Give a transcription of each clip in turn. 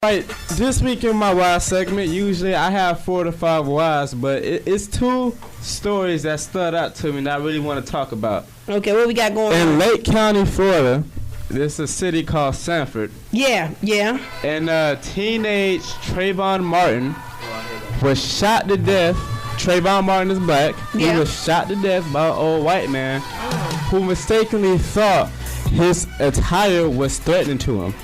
Right, this week in my why segment, usually I have 4 to 5 whys, but it's 2 stories that stood out to me that I really want to talk about. Okay, what we got going on? In Lake County, Florida, there's a city called Sanford. Yeah. And teenage Trayvon Martin was shot to death. Trayvon Martin is black. Yeah. He was shot to death by an old white man who mistakenly thought his attire was threatening to him.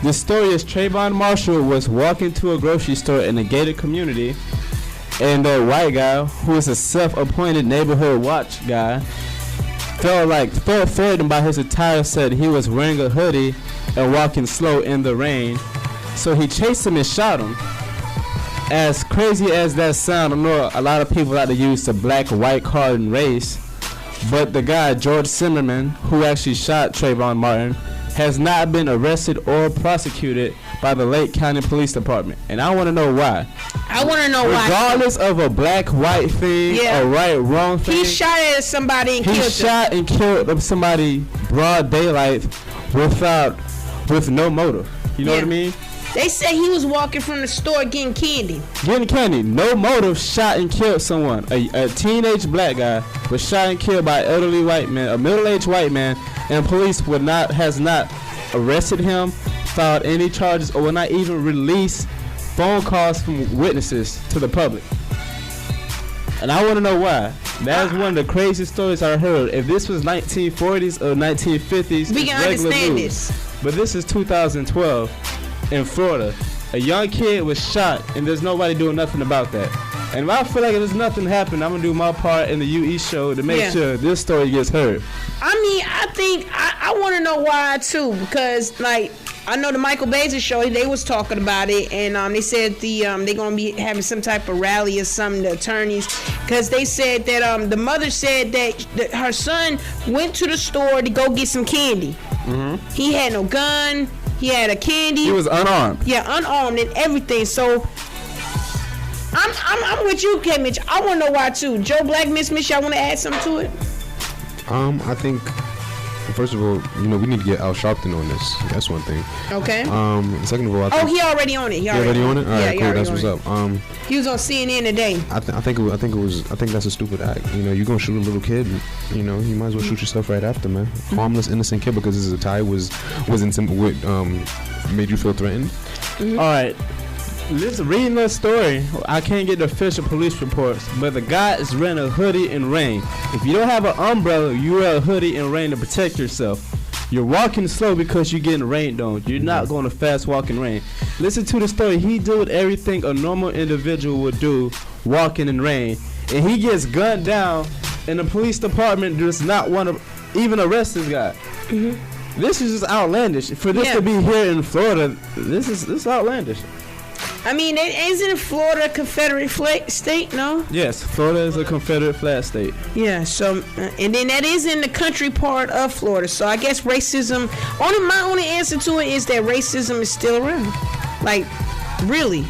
The story is Trayvon Marshall was walking to a grocery store in a gated community, and the white guy, who is a self-appointed neighborhood watch guy, felt threatened by his attire, said he was wearing a hoodie and walking slow in the rain. So he chased him and shot him. As crazy as that sound, I know a lot of people like to use the black-white card and race, but the guy, George Zimmerman, who actually shot Trayvon Martin, has not been arrested or prosecuted by the Lake County Police Department. And I want to know why. Regardless of a black-white thing, a right-wrong thing. He shot at somebody and killed him. He shot and killed somebody broad daylight with no motive. You know what I mean? They said he was walking from the store getting candy. No motive, shot and killed someone. A teenage black guy was shot and killed by an elderly white man, a middle-aged white man, and police has not arrested him, filed any charges, or will not even release phone calls from witnesses to the public. And I want to know why. That is one of the craziest stories I heard. If this was 1940s or 1950s, we can understand this. But this is 2012 in Florida. A young kid was shot, and there's nobody doing nothing about that. And if I feel like if there's nothing happening, I'm going to do my part in the UE show to make sure this story gets heard. I mean, I think, I want to know why, too, because, like, I know the Michael Bazer show, they was talking about it, and they said they're going to be having some type of rally or something, the attorneys, because they said that the mother said that her son went to the store to go get some candy. Mm-hmm. He had no gun. He had a candy. He was unarmed. Yeah, unarmed and everything. So I'm with you, Kmitch. I want to know why too. Joe Black, Miss y'all want to add something to it? I think first of all, we need to get Al Sharpton on this. That's one thing. Okay. Second of all, he already on it. He already on it. All right, cool. That's what's up. He was on CNN today. I think that's a stupid act. You're gonna shoot a little kid. You might as well shoot yourself right after, man. Harmless, innocent kid because his attire was made you feel threatened. Mm-hmm. All right. Reading the story, I can't get the official police reports, but the guy is wearing a hoodie in rain. If you don't have an umbrella, you wear a hoodie in rain to protect yourself. You're walking slow because you're getting rained on. You're not going to fast walk in rain. Listen to the story. He did everything a normal individual would do walking in rain, and he gets gunned down, and the police department does not want to even arrest this guy. Mm-hmm. This is just outlandish. For this to be here in Florida, this is outlandish. I mean, isn't Florida a Confederate state, no? Yes, Florida is a Confederate flag state. Yeah, so, and then that is in the country part of Florida. So I guess racism, my only answer to it is that racism is still around. Like, really.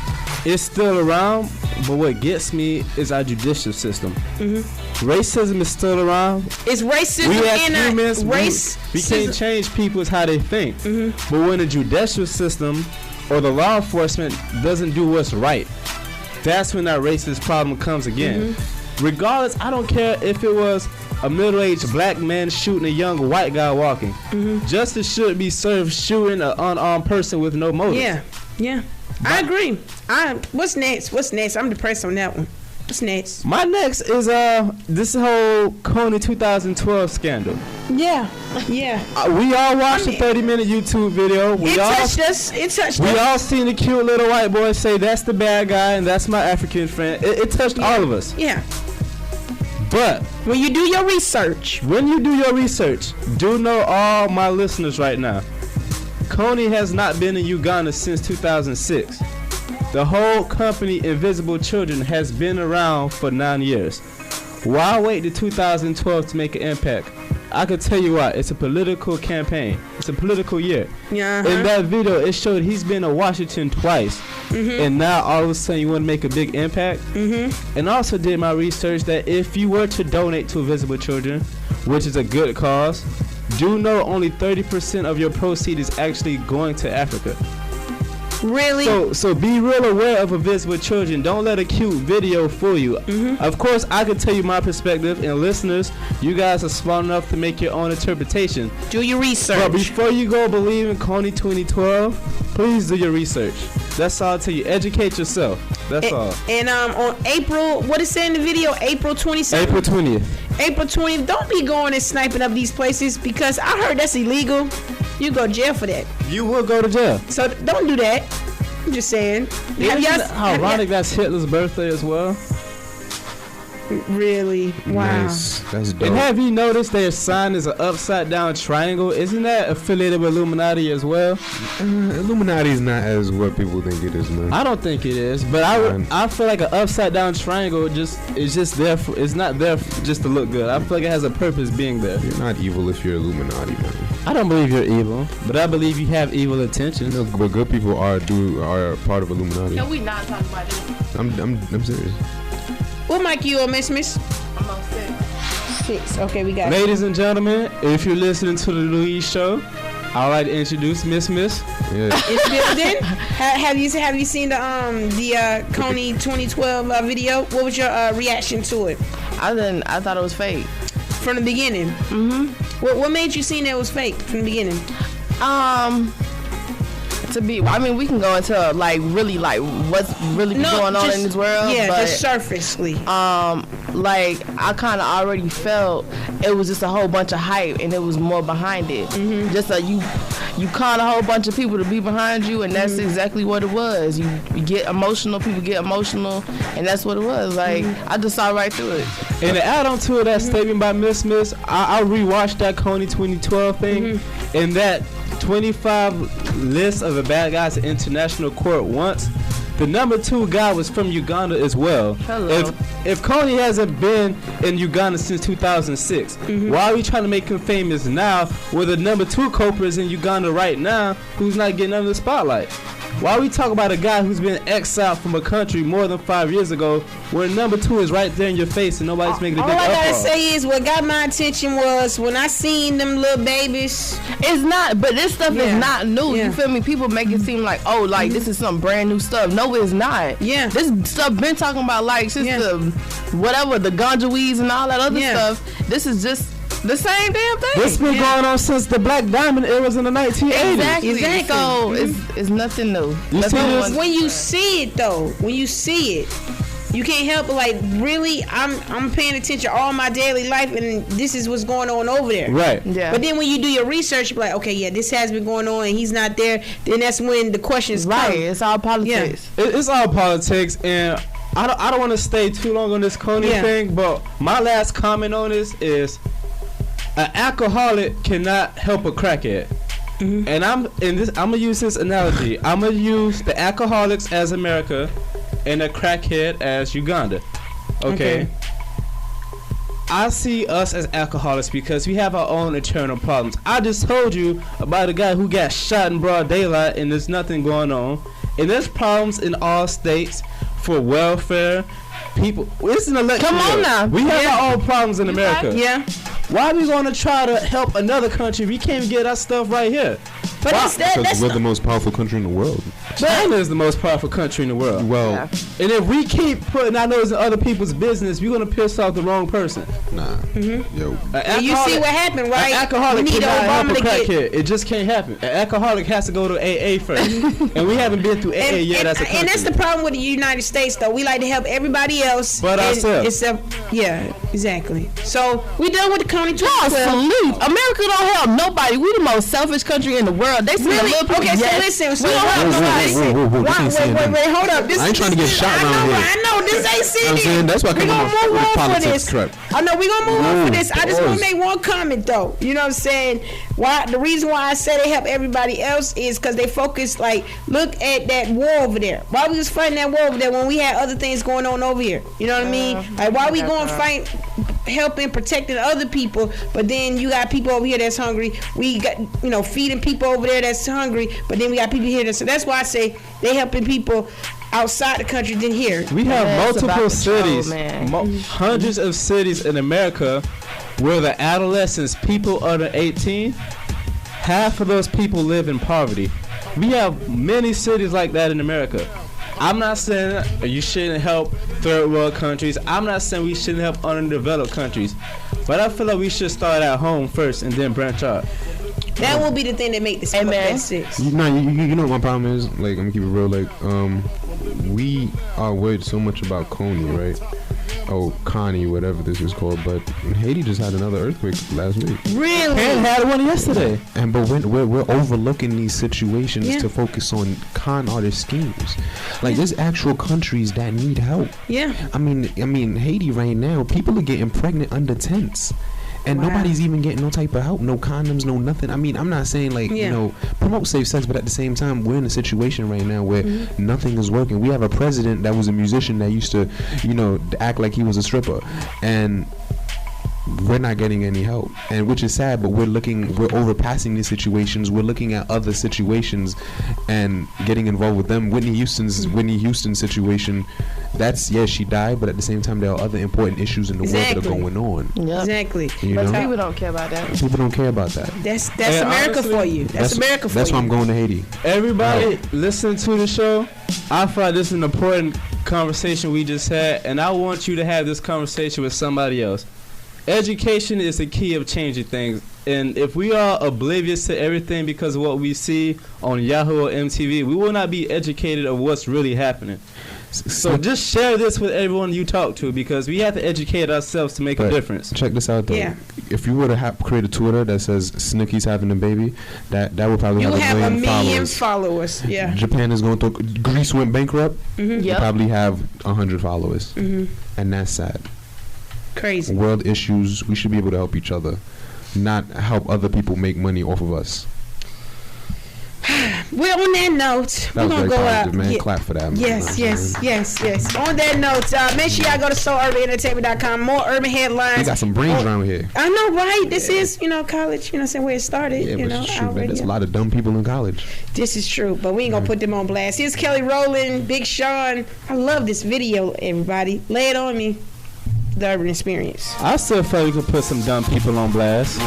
It's still around, but what gets me is our judicial system. Mm-hmm. Racism is still around. It's racism we as in humans, a race. We can't change people's how they think. Mm-hmm. But when the judicial system or the law enforcement doesn't do what's right, that's when that racist problem comes again. Mm-hmm. Regardless, I don't care if it was a middle-aged black man shooting a young white guy walking. Mm-hmm. Justice should be served shooting an unarmed person with no motive. Yeah. I agree. What's next? I'm depressed on that one. What's next? My next is this whole Kony 2012 scandal. Yeah. We all watched a 30-minute YouTube video. It touched us. We all seen the cute little white boy say, "That's the bad guy and that's my African friend." It touched all of us. Yeah. But when you do your research, do know all my listeners right now, Kony has not been in Uganda since 2006. The whole company, Invisible Children, has been around for 9 years. Why wait to 2012 to make an impact? I can tell you why. It's a political campaign. It's a political year. Yeah. In that video, it showed he's been to Washington twice. Mm-hmm. And now all of a sudden you want to make a big impact. Mm-hmm. And also did my research that if you were to donate to Invisible Children, which is a good cause, do know only 30% of your proceeds is actually going to Africa. Really? So be real aware of events with children. Don't let a cute video fool you. Of course, I can tell you my perspective, and listeners, you guys are smart enough to make your own interpretation. Do your research. But before you go believe in Kony 2012, please do your research. That's all I tell you. Educate yourself. That's all. And on April, what it said in the video, April 27th? April 20th. April 20th, don't be going and sniping up these places because I heard that's illegal. You go to jail for that. You will go to jail. So don't do that. I'm just saying. Isn't it ironic that's Hitler's birthday as well? Really? Wow. Nice. That's dope. And have you noticed their sign is an upside down triangle? Isn't that affiliated with Illuminati as well? Illuminati is not as what people think it is, man. I don't think it is, but I feel like an upside down triangle is just there. It's not there just to look good. I feel like it has a purpose being there. You're not evil if you're Illuminati, man. I don't believe you're evil, but I believe you have evil intentions. No, but good people are part of Illuminati. No, we not talking about it. I'm serious. What mic you on, Miss? I'm on 6. Okay, we got it. Ladies and gentlemen, if you're listening to the Louise Show, I'd like to introduce Miss. Yeah. It's building. Have you seen the Kony 2012 video? What was your reaction to it I thought it was fake. from the beginning? What made you think that was fake from the beginning? We can go into like what's really going on in this world. Yeah, but, just surfacely. Like I kind of already felt it was just a whole bunch of hype, and it was more behind it. Just you caught a whole bunch of people to be behind you, and that's exactly what it was. You get emotional, people get emotional, and that's what it was. Like I just saw right through it. And to add on to that statement by Miss, I rewatched that Kony 2012 thing, and that 25 list of the bad guys in international court once. The number 2 guy was from Uganda as well. Hello. If Kony hasn't been in Uganda since 2006, why are we trying to make him famous now where the number 2 culprit is in Uganda right now who's not getting under the spotlight? Why we talk about a guy who's been exiled from a country more than 5 years ago where number 2 is right there in your face and nobody's making a big uproar? All I gotta say is what got my attention was when I seen them little babies. It's not, but this stuff is not new. Yeah. You feel me? People make it seem like, oh, like this is some brand new stuff. No, it's not. Yeah. This stuff been talking about like since the whatever, the ganja weeds and all that other stuff. This is just the same damn thing. This been going on since the Black Diamond eras in the 1980s. Exactly. So it's nothing new. You see this? When you see it though, you can't help but like really I'm paying attention all my daily life, and this is what's going on over there. Right. Yeah. But then when you do your research, you're like, okay, yeah, this has been going on and he's not there, then that's when the questions Right. come. It's all politics. It's all politics, and I don't want to stay too long on this Kony thing, but my last comment on this is an alcoholic cannot help a crackhead. And I'm gonna use this analogy. I'm gonna use the alcoholics as America and a crackhead as Uganda. Okay. I see us as alcoholics because we have our own internal problems. I just told you about a guy who got shot in broad daylight and there's nothing going on. And there's problems in all states for welfare. People, it's an election. Come on now. We have our own problems in America. Yeah. Why are we going to try to help another country? We can't get our stuff right here. But Because we're the most powerful country in the world. China is the most powerful country in the world. Well, And if we keep putting our nose in other people's business, we're going to piss off the wrong person. nah. Yo. And you see what happened, right? An alcoholic We need cannot help Obama a to get. crackhead. It just can't happen. An alcoholic has to go to AA first. And we haven't been through AA yet as a country. And that's the problem with the United States, though. We like to help everybody else. But ourselves. Yeah, exactly. So, we done with the Kony 2012. Salute. America don't help nobody. We the most selfish country in the world. They see the little people. Okay, yes. so listen. So We don't have nobody. Wait, hold up. I ain't trying to get shot around here. I know, this ain't serious. I'm saying that's why I We come gonna on move with on for politics this. crap. I know we gonna move on for this. I just want pause. to make one comment though. You know what I'm saying? Why the reason why I say they help everybody else is because they focus like look at that war over there. Why we was fighting that war over there when we had other things going on over here? You know what I mean? Like why we going to fight? Helping protecting other people, but then you got people over here that's hungry. We got feeding people over there that's hungry, but then we got people here so that's why I say they helping people outside the country than here. We have it's about multiple control, cities, man. hundreds of cities in America where the adolescents, people under 18, half of those people live in poverty. We have many cities like that in America. I'm not saying you shouldn't help third world countries. I'm not saying we shouldn't help underdeveloped countries. But I feel like we should start at home first and then branch out. That will be the thing that make this six. You know what my problem is? Like, I'm gonna keep it real. Like, we are worried so much about Kony, right? Oh, Kony, whatever this is called. But Haiti just had another earthquake last week. Really? And had one yesterday. But we're overlooking these situations to focus on con artist schemes. Like, there's actual countries that need help. Yeah. I mean, Haiti right now, people are getting pregnant under tents. And nobody's even getting no type of help, no condoms, no nothing. I mean, I'm not saying like, promote safe sex, but at the same time, we're in a situation right now where nothing is working. We have a president that was a musician that used to, act like he was a stripper. And we're not getting any help, and which is sad, but we're overpassing these situations. We're looking at other situations and getting involved with them. Whitney Houston situation, she died, but at the same time there are other important issues in the world that are going on. Yep. Exactly. But people don't care about that. People don't care about that. That's America, honestly, for you. That's America for you. That's why I'm going to Haiti. Everybody listen to the show. I thought this is an important conversation we just had, and I want you to have this conversation with somebody else. Education is the key of changing things, and if we are oblivious to everything because of what we see on Yahoo or MTV, we will not be educated of what's really happening. So just share this with everyone you talk to, because we have to educate ourselves to make a difference. Check this out though. Yeah. If you were to create a Twitter that says Snooki's having a baby, that would probably have a million followers. Yeah. Japan is going through. Greece went bankrupt. You probably have 100 followers, and that's sad. Crazy. World issues, we should be able to help each other, not help other people make money off of us. Well, on that note, we're going to go out. Man. Clap for that. Yes. On that note, make sure y'all go to SoulUrbanEntertainment.com. More urban headlines. We got some brains around here. I know, right? This is, college, where it started. Yeah, but it's true, man. There's a lot of dumb people in college. This is true, but we ain't going to put them on blast. Here's Kelly Rowland, Big Sean. I love this video, everybody. Lay it on me. The Urban Experience. I still feel we could put some dumb people on blast.